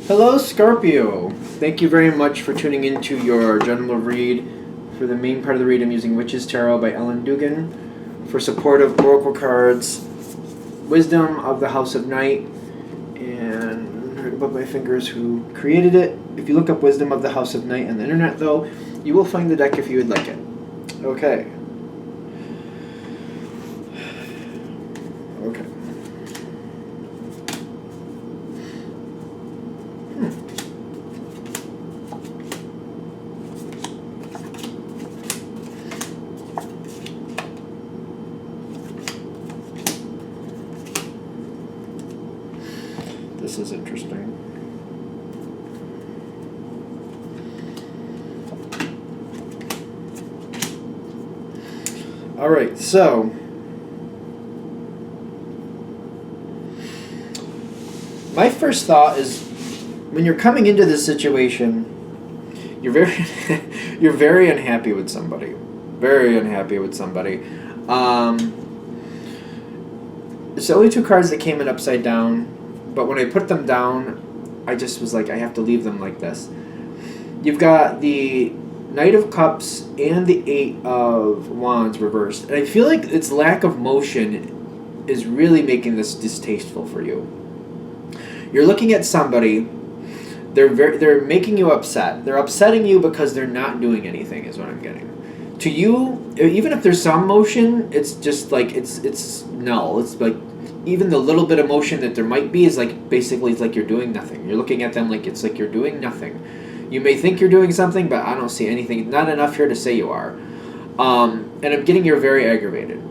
Hello, Scorpio. Thank you very much for tuning into your general read. For the main part of the read, I'm using Witch's Tarot by Ellen Dugan. For supportive oracle cards, Wisdom of the House of Night, and right above my fingers who created it. If you look up Wisdom of the House of Night on the internet, though, you will find the deck if you would like it. Okay. Okay. This is interesting. All right, so my first thought is when you're coming into this situation, you're very you're very unhappy with somebody. Very unhappy with somebody. There's only two cards that came in upside down, but when I put them down, I just was like, I have to leave them like this. You've got the Knight of Cups and the Eight of Wands reversed. And I feel like its lack of motion is really making this distasteful for you. You're looking at somebody, they're making you upset. They're upsetting you because they're not doing anything, is what I'm getting. To you, even if there's some motion, it's just like, it's null. It's like, even the little bit of motion that there might be is like, basically it's like you're doing nothing. You're looking at them like it's like you're doing nothing. You may think you're doing something, but I don't see anything. Not enough here to say you are. And I'm getting you're very aggravated.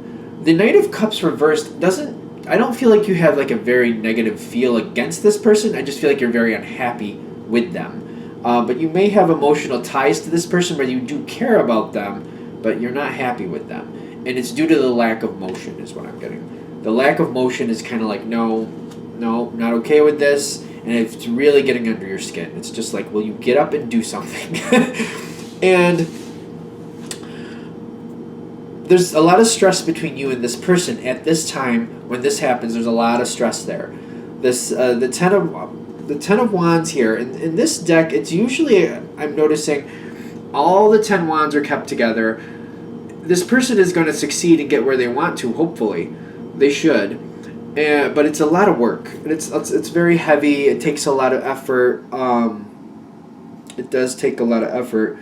The Knight of Cups reversed doesn't... I don't feel like you have like a very negative feel against this person. I just feel like you're very unhappy with them. But you may have emotional ties to this person where you do care about them, but you're not happy with them. And it's due to the lack of motion is what I'm getting. The lack of motion is kind of like, no, not okay with this. And it's really getting under your skin. It's just like, will you get up and do something? And there's a lot of stress between you and this person at this time. When this happens, there's a lot of stress there. This the ten of Wands here in this deck. It's usually, I'm noticing, all the 10 wands are kept together. This person is going to succeed and get where they want to. Hopefully, they should. But it's a lot of work, and it's very heavy. It takes a lot of effort. It does take a lot of effort,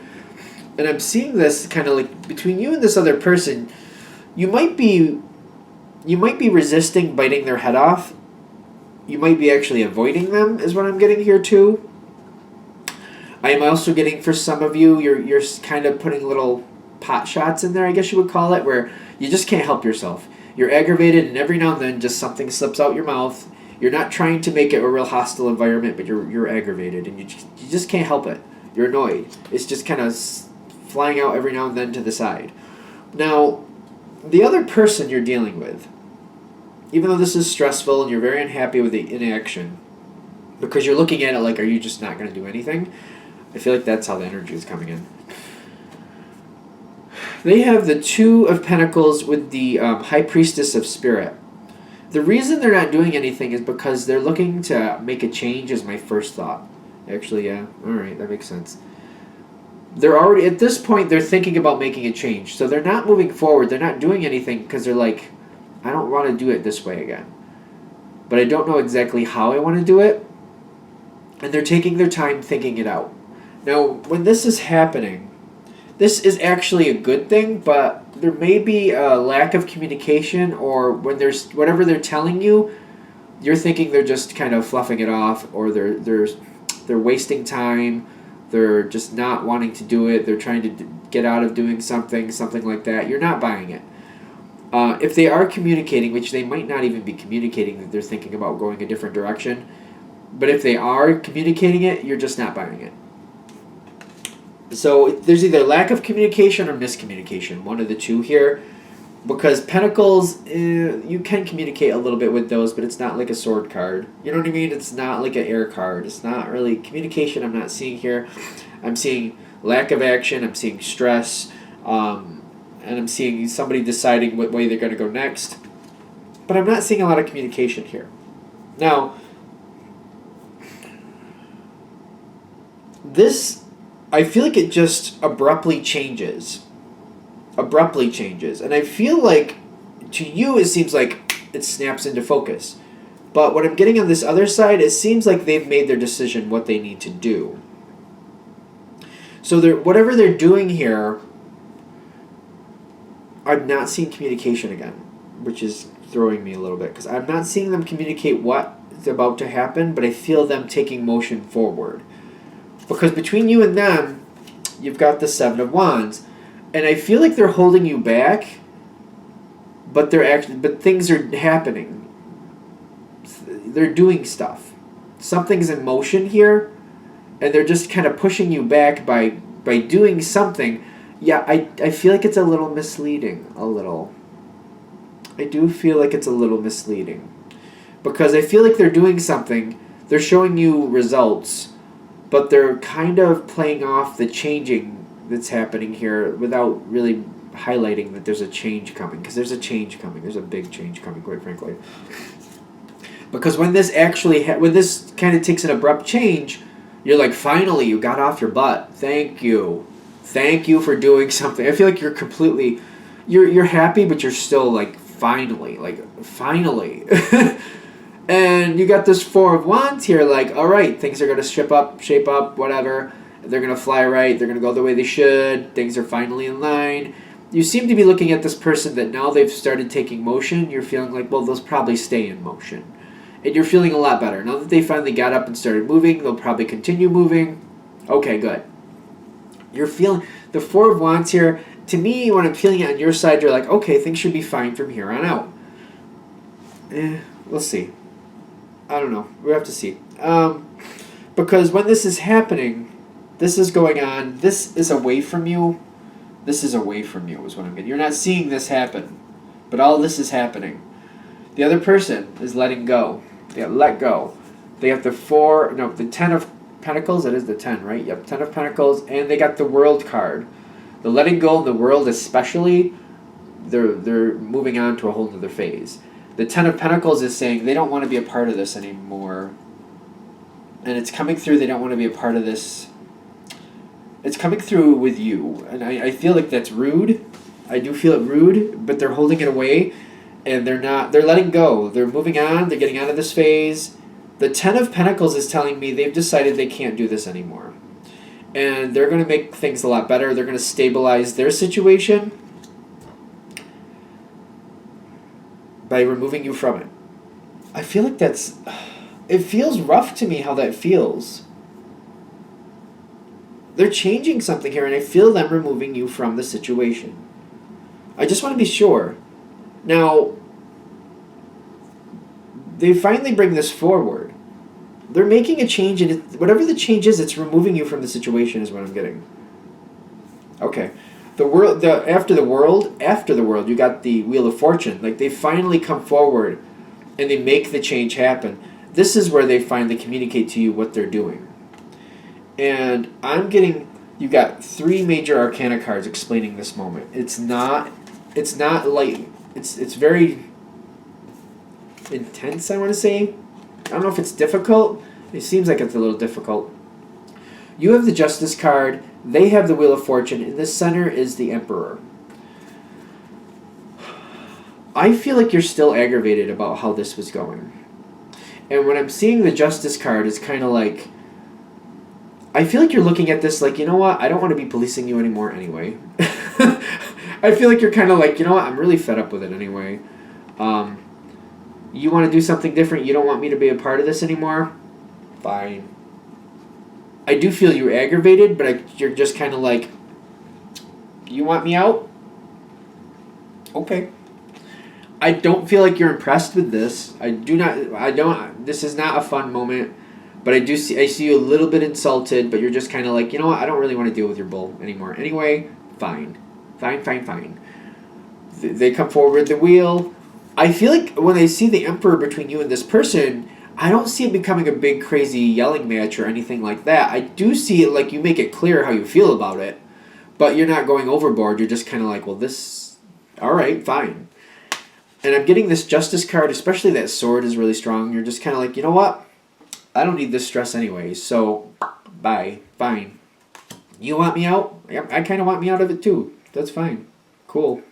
and I'm seeing this kind of like between you and this other person. You might be resisting biting their head off. You might be actually avoiding them, is what I'm getting here too. I am also getting, for some of you, you're kind of putting little pot shots in there, I guess you would call it, where you just can't help yourself. You're aggravated, and every now and then just something slips out your mouth. You're not trying to make it a real hostile environment, but you're aggravated, and you just can't help it. You're annoyed. It's just kind of flying out every now and then to the side. Now, the other person you're dealing with, even though this is stressful and you're very unhappy with the inaction, because you're looking at it like, are you just not going to do anything? I feel like that's how the energy is coming in. They have the Two of Pentacles with the High Priestess of Spirit. The reason they're not doing anything is because they're looking to make a change, is my first thought. Actually, yeah. Alright, that makes sense. They're already, at this point, they're thinking about making a change. So they're not moving forward. They're not doing anything because they're like, I don't want to do it this way again. But I don't know exactly how I want to do it. And they're taking their time thinking it out. Now, when this is happening, this is actually a good thing, but there may be a lack of communication, or when there's whatever they're telling you, you're thinking they're just kind of fluffing it off, or they're wasting time, they're just not wanting to do it, they're trying to get out of doing something like that. You're not buying it. If they are communicating, which they might not even be communicating that they're thinking about going a different direction, but if they are communicating it, you're just not buying it. So there's either lack of communication or miscommunication, one of the two here. Because Pentacles, you can communicate a little bit with those, but it's not like a sword card. You know what I mean? It's not like an air card. It's not really communication I'm not seeing here. I'm seeing lack of action. I'm seeing stress. And I'm seeing somebody deciding what way they're going to go next. But I'm not seeing a lot of communication here. Now, this, I feel like it just abruptly changes. And I feel like to you it seems like it snaps into focus. But what I'm getting on this other side, it seems like they've made their decision what they need to do. So whatever they're doing here, I'm not seeing communication again, which is throwing me a little bit, because I'm not seeing them communicate what is about to happen, but I feel them taking motion forward. Because between you and them, you've got the Seven of Wands, and I feel like they're holding you back, but things are happening. They're doing stuff. Something's in motion here, and they're just kind of pushing you back by doing something. Yeah, I feel like it's a little misleading. I do feel like it's a little misleading. Because I feel like they're doing something, they're showing you results, but they're kind of playing off the changing that's happening here without really highlighting that there's a change coming. Because there's a change coming. There's a big change coming, quite frankly. Because when this when this kind of takes an abrupt change, you're like, finally, you got off your butt. Thank you. Thank you for doing something. I feel like you're happy, but you're still like, finally. And you got this Four of Wands here, like, all right, things are going to shape up, whatever. They're going to fly right. They're going to go the way they should. Things are finally in line. You seem to be looking at this person that now they've started taking motion. You're feeling like, well, they'll probably stay in motion. And you're feeling a lot better. Now that they finally got up and started moving, they'll probably continue moving. Okay, good. You're feeling the Four of Wands here. To me, when I'm feeling it on your side, you're like, okay, things should be fine from here on out. We'll see. I don't know. We'll have to see. Because when this is happening, this is going on, this is away from you. This is away from you is what I'm getting. You're not seeing this happen. But all this is happening. The other person is letting go. They let go. They have the Ten of Pentacles. That is the 10, right? Yep, 10 of Pentacles. And they got the World card. The letting go in the World especially, they're moving on to a whole other phase. The Ten of Pentacles is saying they don't want to be a part of this anymore. And it's coming through, they don't want to be a part of this. It's coming through with you. And I feel like that's rude. I do feel it rude, but they're holding it away. And they're letting go. They're moving on. They're getting out of this phase. The Ten of Pentacles is telling me they've decided they can't do this anymore. And they're going to make things a lot better. They're going to stabilize their situation by removing you from it. I feel like it feels rough to me how that feels. They're changing something here, and I feel them removing you from the situation. I just want to be sure. Now, they finally bring this forward. They're making a change, and whatever the change is, it's removing you from the situation is what I'm getting. Okay. After the world, you got the Wheel of Fortune. Like, they finally come forward, and they make the change happen. This is where they finally communicate to you what they're doing. And I'm getting, you got 3 major arcana cards explaining this moment. It's not light. It's very intense, I want to say. I don't know if it's difficult. It seems like it's a little difficult. You have the Justice card. They have the Wheel of Fortune. In the center is the Emperor. I feel like you're still aggravated about how this was going. And when I'm seeing the Justice card, it's kind of like, I feel like you're looking at this like, you know what? I don't want to be policing you anymore anyway. I feel like you're kind of like, you know what? I'm really fed up with it anyway. You want to do something different? You don't want me to be a part of this anymore? Fine. I do feel you're aggravated, but you're just kind of like, you want me out? Okay. I don't feel like you're impressed with this. This is not a fun moment, but I see you a little bit insulted, but you're just kind of like, you know what? I don't really want to deal with your bull anymore. Anyway, fine. Fine. They come forward with the wheel. I feel like when I see the Emperor between you and this person, I don't see it becoming a big crazy yelling match or anything like that. I do see it like you make it clear how you feel about it, but you're not going overboard. You're just kind of like, well, all right, fine. And I'm getting this Justice card, especially that sword is really strong. You're just kind of like, you know what? I don't need this stress anyway, so bye, fine. You want me out? Yep, I kind of want me out of it too. That's fine. Cool.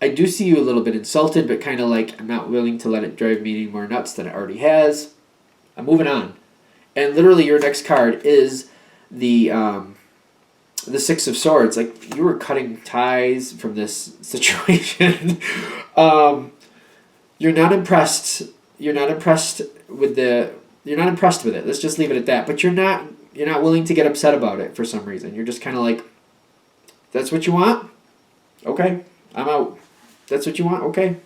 I do see you a little bit insulted, but kind of like, I'm not willing to let it drive me any more nuts than it already has. I'm moving on. And literally your next card is the Six of Swords. Like, you were cutting ties from this situation. You're not impressed. You're not impressed with it. Let's just leave it at that. But you're not willing to get upset about it for some reason. You're just kind of like, that's what you want? Okay, I'm out. That's what you want? Okay.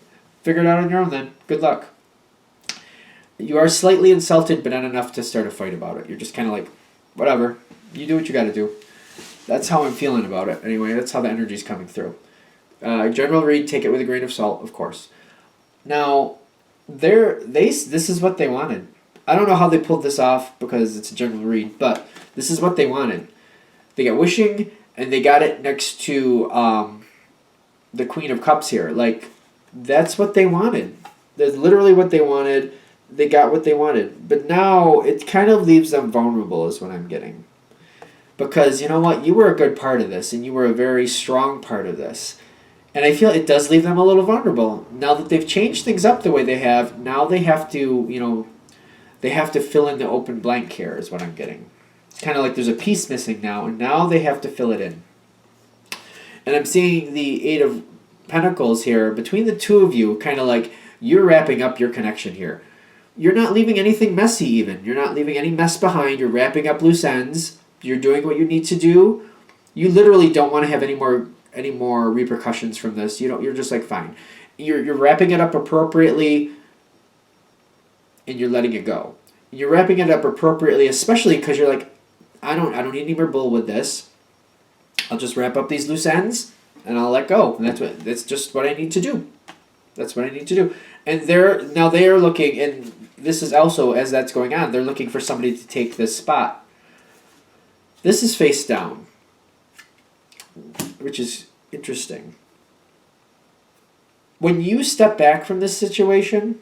Figure it out on your own then. Good luck. You are slightly insulted, but not enough to start a fight about it. You're just kind of like, whatever. You do what you got to do. That's how I'm feeling about it. Anyway, that's how the energy's coming through. General read, take it with a grain of salt, of course. Now, this is what they wanted. I don't know how they pulled this off because it's a general read, but this is what they wanted. They got wishing, and they got it next to the Queen of Cups here. Like, that's what they wanted. That's literally what they wanted. They got what they wanted. But now it kind of leaves them vulnerable is what I'm getting. Because, you know what? You were a good part of this, and you were a very strong part of this. And I feel it does leave them a little vulnerable. Now that they've changed things up the way they have, now they have to, they have to fill in the open blank here is what I'm getting. It's kind of like there's a piece missing now, and now they have to fill it in. And I'm seeing the Eight of Pentacles here between the two of you, kind of like you're wrapping up your connection here. You're not leaving anything messy even. You're not leaving any mess behind. You're wrapping up loose ends. You're doing what you need to do. You literally don't want to have any more repercussions from this. You're just like, fine. You're wrapping it up appropriately, and you're letting it go. You're wrapping it up appropriately, especially because you're like, I don't need any more bull with this. I'll just wrap up these loose ends and I'll let go. And that's just what I need to do. That's what I need to do. And they are looking, and this is also, as that's going on, they're looking for somebody to take this spot. This is face down, which is interesting. When you step back from this situation,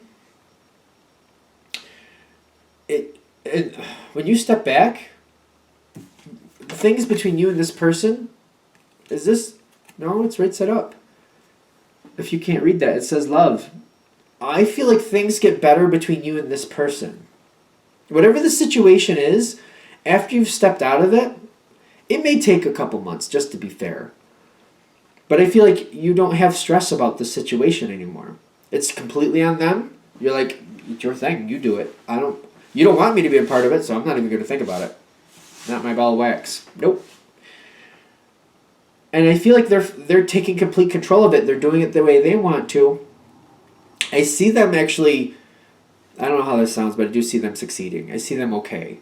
when you step back, things between you and this person, no, it's right side up. If you can't read that, it says love. I feel like things get better between you and this person. Whatever the situation is, after you've stepped out of it, it may take a couple months, just to be fair. But I feel like you don't have stress about the situation anymore. It's completely on them. You're like, it's your thing, you do it. You don't want me to be a part of it, so I'm not even going to think about it. Not my ball of wax. Nope. And I feel like they're taking complete control of it. They're doing it the way they want to. I see them actually, I don't know how this sounds, but I do see them succeeding. I see them okay.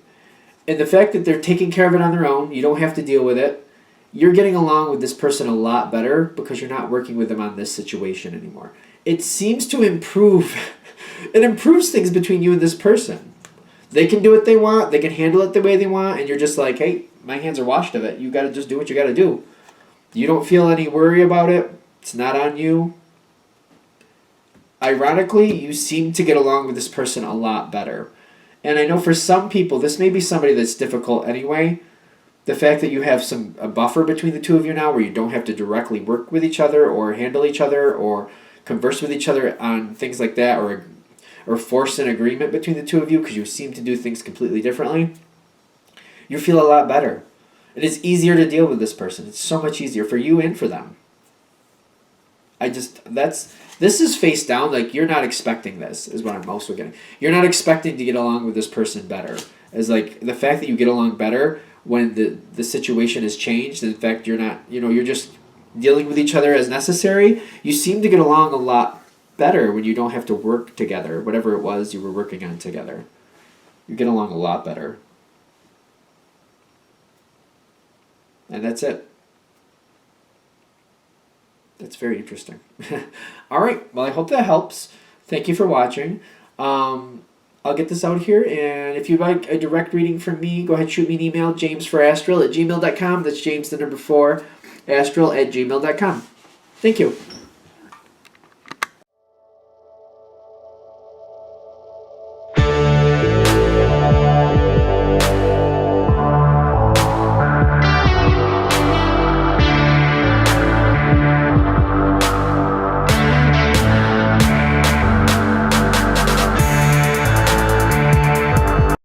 And the fact that they're taking care of it on their own, you don't have to deal with it. You're getting along with this person a lot better because you're not working with them on this situation anymore. It seems to improve. It improves things between you and this person. They can do what they want. They can handle it the way they want. And you're just like, hey, my hands are washed of it. You got to just do what you got to do. You don't feel any worry about it. It's not on you. Ironically, you seem to get along with this person a lot better. And I know for some people, this may be somebody that's difficult anyway. The fact that you have a buffer between the two of you now where you don't have to directly work with each other or handle each other or converse with each other on things like that or force an agreement between the two of you because you seem to do things completely differently, you feel a lot better. It is easier to deal with this person. It's so much easier for you and for them. This is face down, like you're not expecting this, is what I'm also getting. You're not expecting to get along with this person better. As like the fact that you get along better when the situation has changed, and in fact you're not, you're just dealing with each other as necessary, you seem to get along a lot better when you don't have to work together, whatever it was you were working on together. You get along a lot better. And that's it. That's very interesting. All right. Well, I hope that helps. Thank you for watching. I'll get this out here. And if you'd like a direct reading from me, go ahead and shoot me an email, jamesforastral@gmail.com. That's James, the number 4, astral@gmail.com. Thank you.